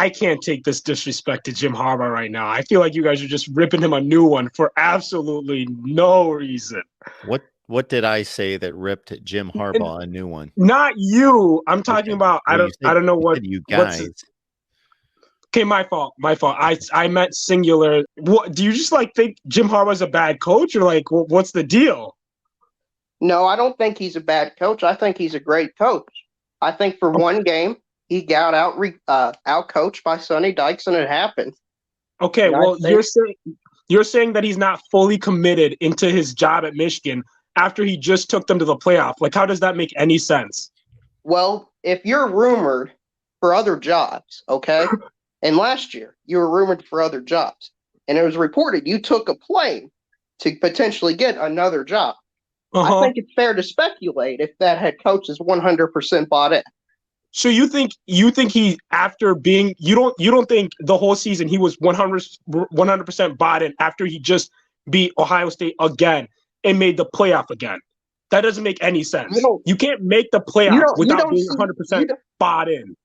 I can't take this disrespect to Jim Harbaugh right now. I feel like you guys are just ripping him a new one for absolutely no reason. What did I say that ripped Jim And Harbaugh a new one? not you. I'm talking Okay. about Well, I don't know you said you what's guys. okay, my fault. My fault. I meant singular. What do you just like think Jim Harbaugh's a bad coach or like what's the deal? No, I don't think he's a bad coach. I think he's a great coach. I think for one game he got out coached by Sonny Dykes, and it happened. Okay, And well you're saying that he's not fully committed into his job at Michigan after he just took them to the playoff. Like, how does that make any sense? Well, if you're rumored for other jobs, okay, and last year you were rumored for other jobs, and it was reported you took a plane to potentially get another job. I think it's fair to speculate if that head coach is 100% bought in. So you think he after being you don't think the whole season he was 100% bought in after he just beat Ohio State again and made the playoff again? That doesn't make any sense. You can't make the playoff without being 100% bought in.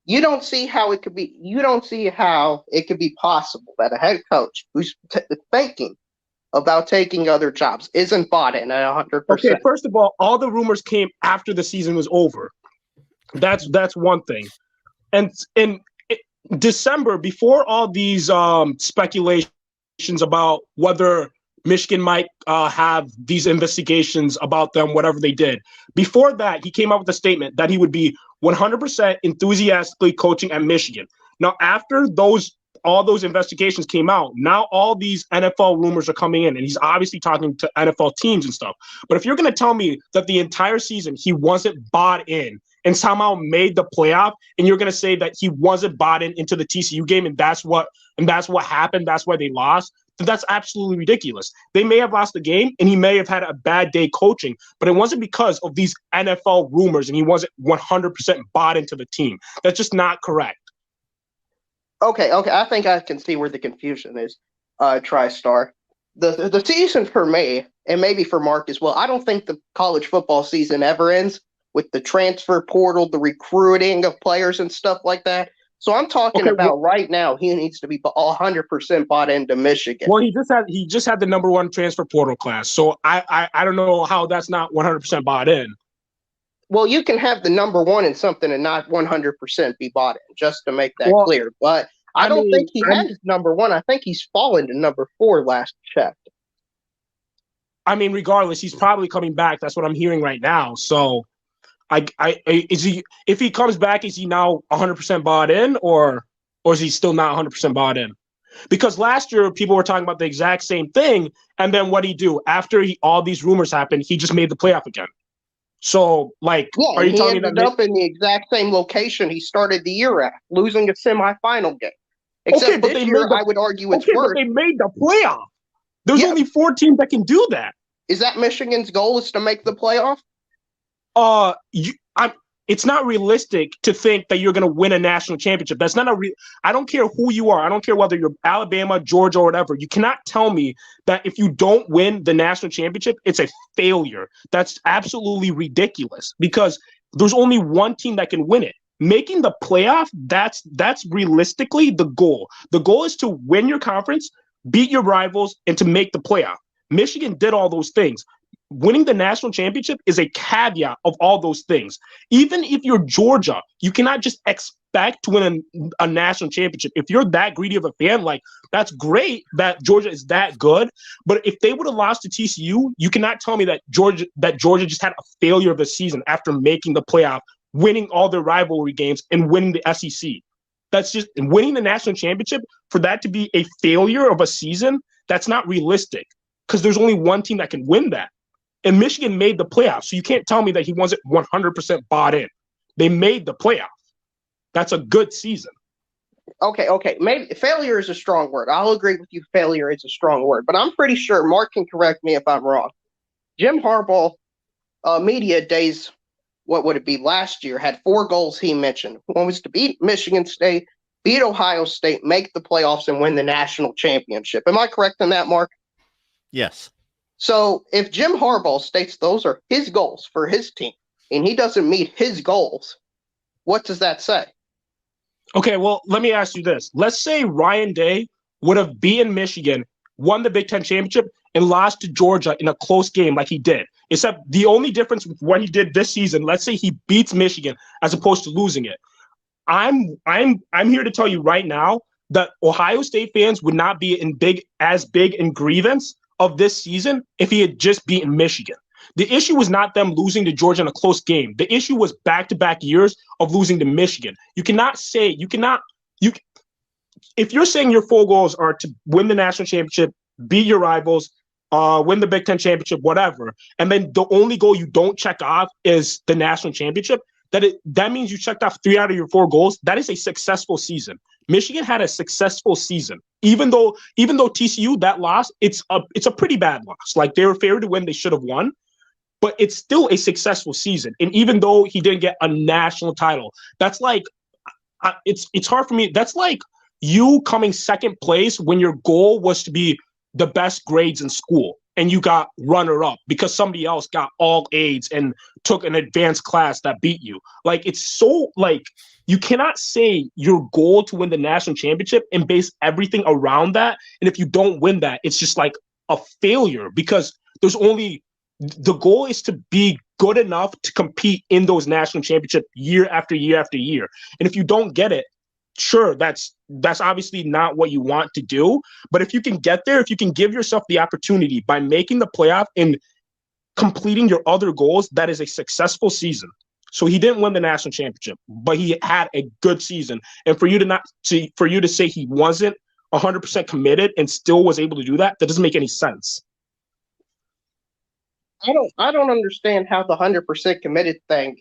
You don't see how it could be. You don't see how it could be possible that a head coach who's thinking about taking other jobs isn't bought in at 100%. Okay, first of all the rumors came after the season was over. That's one thing. And in December, before all these speculations about whether Michigan might have these investigations about them, whatever they did, before that, he came out with a statement that he would be 100% enthusiastically coaching at Michigan. Now, after all those investigations came out, now all these NFL rumors are coming in, and he's obviously talking to NFL teams and stuff. But if you're going to tell me that the entire season he wasn't bought in and somehow made the playoff, and you're going to say that he wasn't bought into the TCU game, and that's what happened, that's why they lost, then that's absolutely ridiculous. They may have lost the game, and he may have had a bad day coaching, but it wasn't because of these NFL rumors, and he wasn't 100% bought into the team. That's just not correct. Okay. I think I can see where the confusion is, TriStar. The season for me, and maybe for Mark as well, I don't think the college football season ever ends with the transfer portal, the recruiting of players and stuff like that. So I'm talking about right now, he needs to be 100% bought into Michigan. Well, he just had the number one transfer portal class. So I don't know how that's not 100% bought in. Well, you can have the number one in something and not 100% be bought in, just to make that clear. But I don't think he has number one. I think he's fallen to number 4 last checked. I mean, regardless, he's probably coming back. That's what I'm hearing right now. So if he comes back, is he now 100% bought in or is he still not 100% bought in? Because last year people were talking about the exact same thing, and then what did he do? After all these rumors happened, he just made the playoff again. So, like, are you telling me that he ended up in the exact same location he started the year at, losing a semifinal game? Except this year, I would argue it's worse. But they made the playoff. There's only 4 teams that can do that. Is that Michigan's goal, is to make the playoff? It's not realistic to think that you're going to win a national championship. That's not I don't care who you are. I don't care whether you're Alabama, Georgia, or whatever. You cannot tell me that if you don't win the national championship, it's a failure. That's absolutely ridiculous because there's only one team that can win it. Making the playoff, that's realistically the goal. The goal is to win your conference, beat your rivals, and to make the playoff. Michigan did all those things. Winning the national championship is a caveat of all those things. Even if you're Georgia, you cannot just expect to win a national championship. If you're that greedy of a fan, like, that's great that Georgia is that good. But if they would have lost to TCU, you cannot tell me that Georgia just had a failure of the season after making the playoff, winning all their rivalry games, and winning the SEC. That's just winning the national championship. For that to be a failure of a season, that's not realistic because there's only one team that can win that. And Michigan made the playoffs, so you can't tell me that he wasn't 100% bought in. They made the playoff. That's a good season. Okay. Maybe failure is a strong word. I'll agree with you. Failure is a strong word, but I'm pretty sure Mark can correct me if I'm wrong. Jim Harbaugh, media days, what would it be, last year, had 4 goals he mentioned. One was to beat Michigan State, beat Ohio State, make the playoffs, and win the national championship. Am I correct in that, Mark? Yes. So if Jim Harbaugh states those are his goals for his team and he doesn't meet his goals, what does that say? Okay, well, let me ask you this. Let's say Ryan Day would have beaten Michigan, won the Big Ten championship, and lost to Georgia in a close game like he did. Except the only difference with what he did this season, let's say he beats Michigan as opposed to losing it. I'm here to tell you right now that Ohio State fans would not be as big in grievance of this season if he had just beaten Michigan. The issue was not them losing to Georgia in a close game. The issue was back-to-back years of losing to Michigan. If you're saying your four goals are to win the national championship, beat your rivals, win the Big Ten championship, whatever, and then the only goal you don't check off is the national championship, that means you checked off 3 out of your 4 goals. That is a successful season. Michigan had a successful season. Even though TCU, that loss, it's a pretty bad loss. Like, they were favored to win, they should have won, but it's still a successful season. And even though he didn't get a national title, that's like it's hard for me. That's like you coming second place when your goal was to be the best grades in school and you got runner up because somebody else got all A's and took an advanced class that beat you. Like, it's so, like, you cannot say your goal to win the national championship and base everything around that. And if you don't win that, it's just like a failure because the goal is to be good enough to compete in those national championships year after year after year. And if you don't get it, sure, that's obviously not what you want to do. But if you can get there, if you can give yourself the opportunity by making the playoff and completing your other goals, that is a successful season. So he didn't win the national championship, but he had a good season. And for you to say he wasn't 100% committed and still was able to do that, that doesn't make any sense. I don't understand how the 100% committed thing.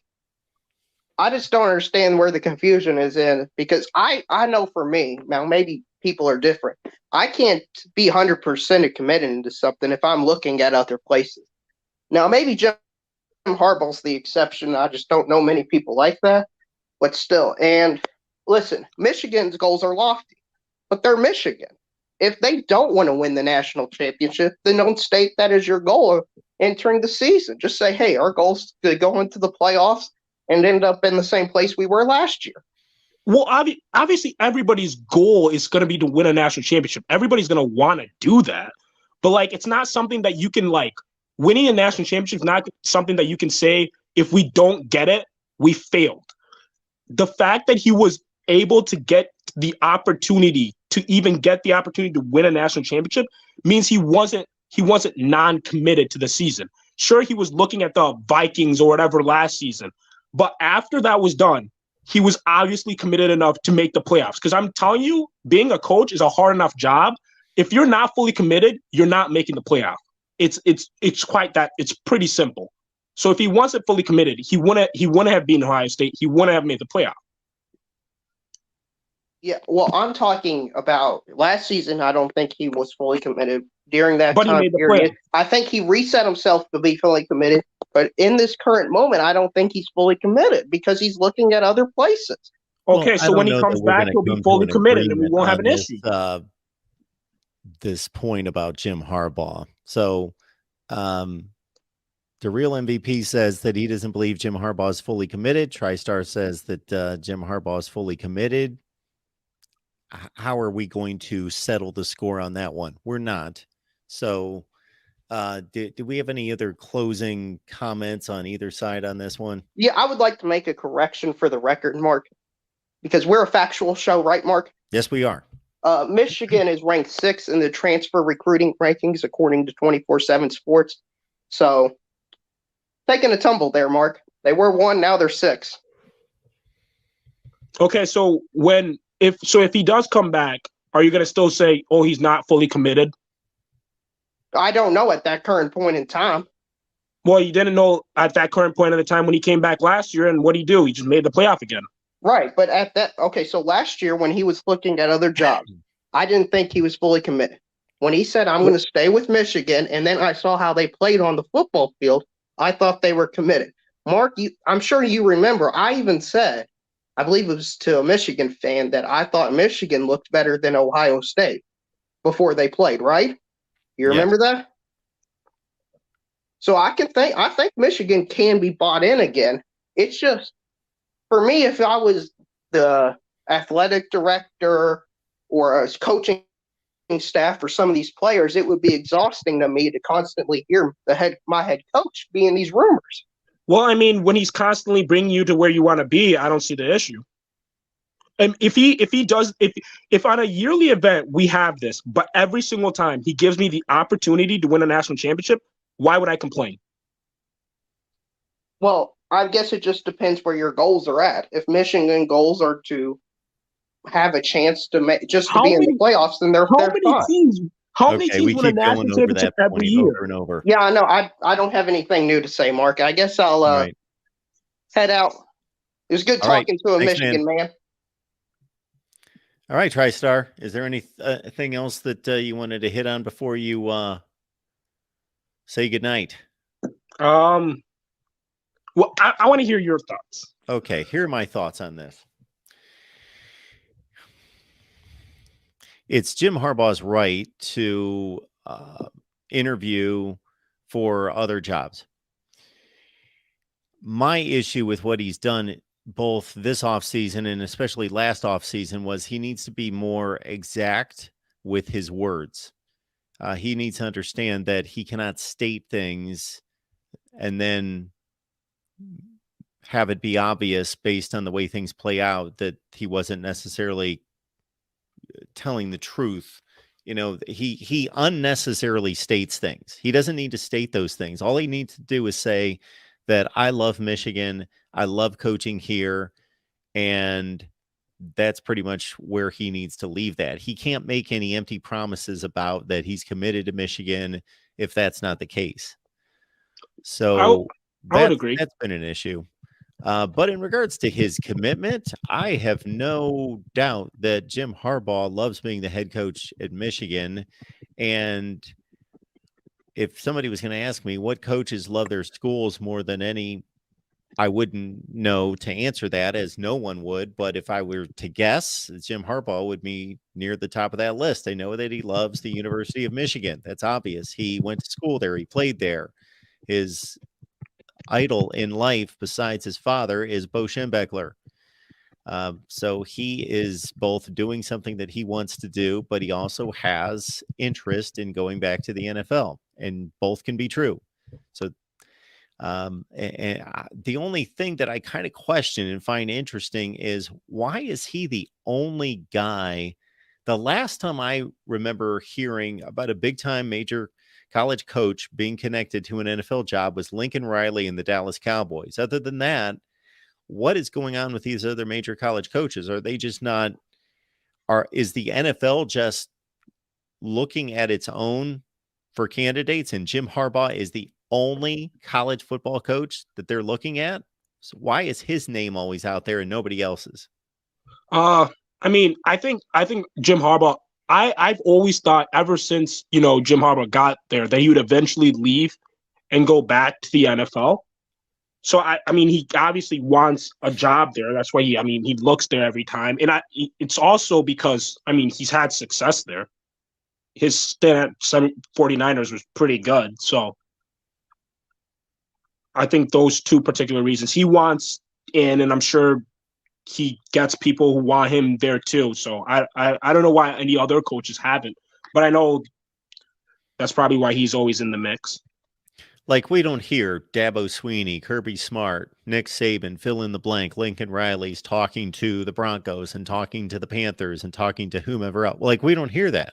I just don't understand where the confusion is in, because I know for me, now maybe people are different. I can't be 100% committed into something if I'm looking at other places. Now, maybe Jim Harbaugh's the exception. I just don't know many people like that, but still. And listen, Michigan's goals are lofty, but they're Michigan. If they don't want to win the national championship, then don't state that as your goal entering the season. Just say, hey, our goal's to go into the playoffs and end up in the same place we were last year. Well, obviously, everybody's goal is going to be to win a national championship. Everybody's going to want to do that. But, like, it's not something that you can, like, winning a national championship is not something that you can say, if we don't get it, we failed. The fact that he was able to get the opportunity to even get the opportunity to win a national championship means he wasn't non-committed to the season. Sure, he was looking at the Vikings or whatever last season, but after that was done, he was obviously committed enough to make the playoffs. Because I'm telling you, being a coach is a hard enough job. If you're not fully committed, you're not making the playoff. It's quite that. It's pretty simple. So if he wasn't fully committed, he wouldn't have beaten Ohio State. He wouldn't have made the playoff. Yeah, well, I'm talking about last season. I don't think he was fully committed during that time period. I think he reset himself to be fully committed. But in this current moment, I don't think he's fully committed because he's looking at other places. Okay, well, so when he comes back, he'll be fully committed and we won't have an issue. This point about Jim Harbaugh. So the real MVP says that he doesn't believe Jim Harbaugh is fully committed. TriStar says that Jim Harbaugh is fully committed. How are we going to settle the score on that one? We're not. So do we have any other closing comments on either side on this one? Yeah, I would like to make a correction for the record, Mark, because we're a factual show, right, Mark? Yes, we are. Michigan is ranked 6th in the transfer recruiting rankings, according to 24/7 Sports. So, taking a tumble there, Mark. They were 1, now they're 6. Okay, so if he does come back, are you going to still say, oh, he's not fully committed? I don't know at that current point in time. Well, you didn't know at that current point in the time when he came back last year, and what did he do? He just made the playoff again. Right, but so last year when he was looking at other jobs, I didn't think he was fully committed. When he said, I'm going to stay with Michigan, and then I saw how they played on the football field, I thought they were committed. Mark, I'm sure you remember, I even said, I believe it was to a Michigan fan, that I thought Michigan looked better than Ohio State before they played, right? You remember that? So I think Michigan can be bought in again. It's just, for me, if I was the athletic director or a coaching staff for some of these players, it would be exhausting to me to constantly hear my head coach be in these rumors. Well, I mean, when he's constantly bringing you to where you want to be, I don't see the issue. And if on a yearly event we have this, but every single time he gives me the opportunity to win a national championship, why would I complain? Well, I guess it just depends where your goals are at. If Michigan goals are to have a chance to be in the playoffs, then they're fine. How many teams win a national championship every year? Over and over. Yeah, I know. I don't have anything new to say, Mark. I guess I'll head out. It was good talking to a Michigan man. All right, TriStar. Is there anything else that you wanted to hit on before you say goodnight? Well, I want to hear your thoughts. Okay, here are my thoughts on this. It's Jim Harbaugh's right to interview for other jobs. My issue with what he's done both this offseason and especially last offseason was he needs to be more exact with his words. He needs to understand that he cannot state things and then have it be obvious based on the way things play out that he wasn't necessarily telling the truth. You know, he unnecessarily states things. He doesn't need to state those things. All he needs to do is say that I love Michigan. I love coaching here. And that's pretty much where he needs to leave that. He can't make any empty promises about that he's committed to Michigan if that's not the case. So I would agree. That's been an issue. But in regards to his commitment, I have no doubt that Jim Harbaugh loves being the head coach at Michigan. And if somebody was going to ask me what coaches love their schools more than any, I wouldn't know to answer that, as no one would. But if I were to guess, Jim Harbaugh would be near the top of that list. I know that he loves the University of Michigan. That's obvious. He went to school there. He played there. His idol in life, besides his father, is Bo Schembechler. So he is both doing something that he wants to do, but he also has interest in going back to the NFL, and both can be true. So the only thing that I kind of question and find interesting is, why is he the only guy? The last time I remember hearing about a big time major college coach being connected to an NFL job was Lincoln Riley and the Dallas Cowboys. Other than that, what is going on with these other major college coaches? Are they just not, is the NFL just looking at its own for candidates, and Jim Harbaugh is the only college football coach that they're looking at? So why is his name always out there and nobody else's? I mean, I think Jim Harbaugh, I've always thought ever since, Jim Harbaugh got there that he would eventually leave and go back to the NFL. So, I mean, he obviously wants a job there. That's why he looks there every time. And it's also because, he's had success there. His stint at 49ers was pretty good. So I think those two particular reasons. He wants in, and I'm sure he gets people who want him there too. So I don't know why any other coaches haven't, but I know that's probably why he's always in the mix. Like, we don't hear Dabo Swinney, Kirby Smart, Nick Saban, fill in the blank, Lincoln Riley's talking to the Broncos and talking to the Panthers and talking to whomever else. Like, we don't hear that.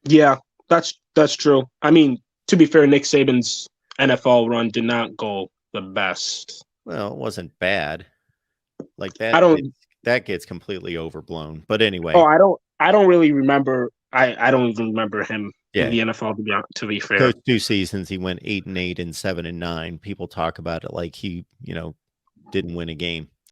Yeah, that's true. I mean, to be fair, Nick Saban's NFL run did not go the best. Well, it wasn't bad. Like that, that gets completely overblown. But anyway. Oh, I don't really remember. I don't even remember him in the NFL, to be fair. Coached 2 seasons, he went 8-8 and 7-9. People talk about it like he, didn't win a game.